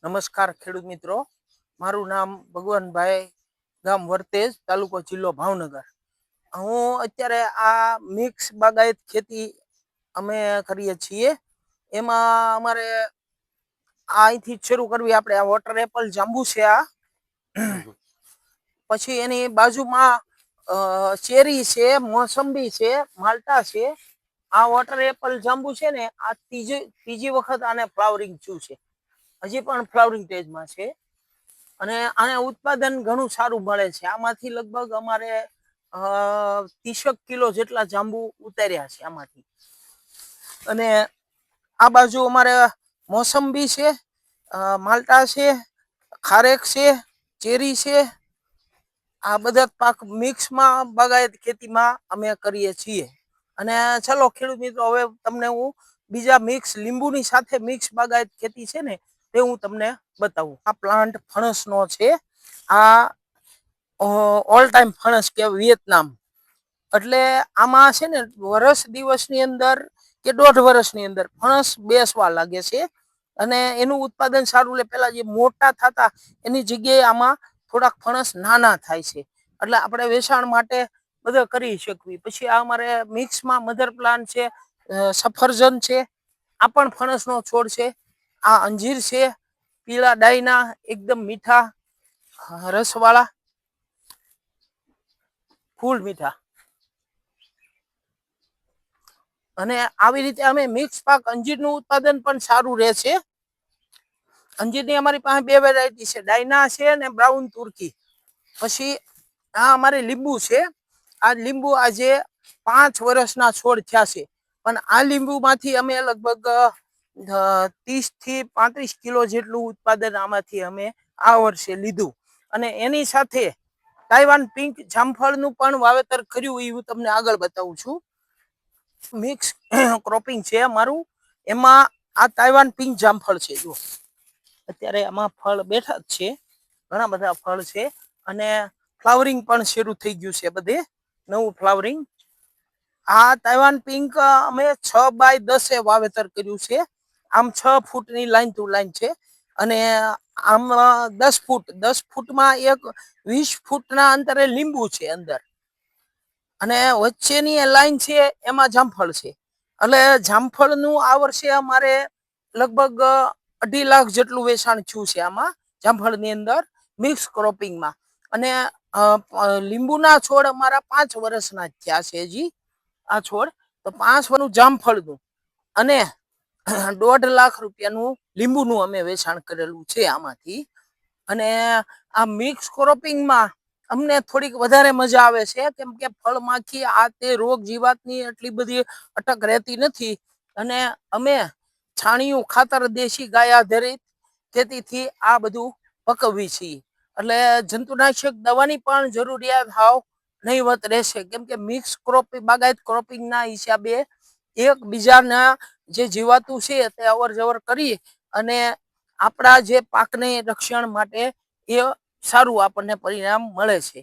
નમસ્કાર ખેડૂત મિત્રો, મારું નામ ભગવાનભાઈ, ગામ વર્તેજ, તાલુકો જિલ્લો ભાવનગર. હું અત્યારે આ મિક્સ બાગાયત ખેતી અમે કરીએ છીએ. એમાં અમારે અહીંથી શરૂ કરવી, આપણે આ વોટર એપલ જાંબુ છે આ, પછી એની બાજુમાં ચેરી છે, મોસંબી છે, માલ્ટા છે. આ વોટર એપલ જાંબુ છે ને, આ ત્રીજી વખત આને ફ્લાવરિંગ થયું છે. હજી પણ ફ્લાવરિંગ સ્ટેજમાં છે અને આને ઉત્પાદન ઘણું સારું મળે છે. આમાંથી લગભગ અમારે 30 કિલો જેટલા જાંબુ ઉતાર્યા છે આમાંથી. અને આ બાજુ અમારે મોસંબી છે, માલ્ટા છે, ખારેક છે, ચેરી છે. આ બધા પાક મિક્સમાં બાગાયત ખેતીમાં અમે કરીએ છીએ. અને ચલો ખેડૂત મિત્રો, હવે તમને હું બીજા મિક્સ લીંબુની સાથે મિક્સ બાગાયત ખેતી છે ને તે હું તમને બતાવું. આ પ્લાન્ટ ફણસનો છે. આ ઓલ ટાઈમ ફણસ કે વિયેતનામ. એટલે આમાં છે ને વર્ષ દિવસની અંદર કે 1.5 વર્ષની અંદર ફણસ બેસવા લાગે છે. અને એનું ઉત્પાદન સારું લે. પેલા જે મોટા થતા એની જગ્યાએ આમાં થોડાક ફણસ નાના થાય છે. એટલે આપણે વેચાણ માટે બધે કરી શકવી. પછી આ અમારે મિક્સમાં મધર પ્લાન્ટ છે, સફરજન છે, આ પણ ફણસનો છોડ છે. આ અંજીર છે, પીળા ડાયના, એકદમ મીઠા રસવાળા, ફૂલ મીઠા. અને આવી રીતે અમે મિક્સ પાક અંજીરનું ઉત્પાદન પણ સારું રહે છે. અંજીરની અમારી પાસે 2 વેરાયટી છે, ડાયના છે અને બ્રાઉન તુર્કી. પછી આ અમારે લીંબુ છે. આ લીંબુ આજે 5 વર્ષના છોડ થયા છે. પણ આ લીંબુમાંથી અમે લગભગ 30 થી 35 કિલો જેટલું ઉત્પાદન આમાંથી અમે આ વર્ષે લીધું. અને એની સાથે તાઇવાન પિંક જામફળનું પણ વાવેતર કર્યું, એ હું તમને આગળ બતાવું છું. મિક્સ ક્રોપિંગ છે અમારું. એમાં આ તાઇવાન પિંક જામફળ છે. જો અત્યારે આમાં ફળ બેઠા જ છે, ઘણા બધા ફળ છે. અને ફ્લાવરિંગ પણ શરૂ થઈ ગયું છે, બધે નવું ફ્લાવરિંગ. આ તાઇવાન પિંક અમે 6x10 વાવેતર કર્યું છે. આમ 6 ફૂટની લાઈન ટુ લાઈન છે. અને આમ 10 ફૂટમાં એક 20 ફૂટના અંતરે લીંબુ છે અંદર. અને વચ્ચેની લાઈન છે એમાં જામફળ છે. એટલે જામફળનું આ વર્ષે અમારે લગભગ 2.5 લાખ જેટલું વેચાણ થયું છે આમાં, જામફળની અંદર મિક્સ ક્રોપિંગમાં. અને લીંબુના છોડ અમારા 5 વર્ષના થયા છે હજી આ છોડ. તો 5 વર્ષનું જામફળનું અને 1.5 લાખ રૂપિયાનું લીંબુનું અમે વેચાણ કરેલું છે આમાંથી. અને આ મિક્સ ક્રોપિંગમાં અમને થોડીક વધારે મજા આવે છે, કેમ કે ફળમાંથી આ તે રોગ જીવાતની એટલી બધી અટક રહેતી નથી. અને અમે છાણિયું ખાતર દેશી ગાય આધારિત ખેતીથી આ બધું પકવીએ છીએ. એટલે જંતુનાશક દવાની પણ જરૂરિયાત હાવ નહીવત રહેશે, કેમ કે મિક્સ ક્રોપિંગ બાગાયત ક્રોપિંગના હિસાબે એકબીજાના જે જીવાતું છે તે અવર જવર કરી અને આપણા જે પાકને રક્ષણ માટે એ સારું આપણને પરિણામ મળે છે.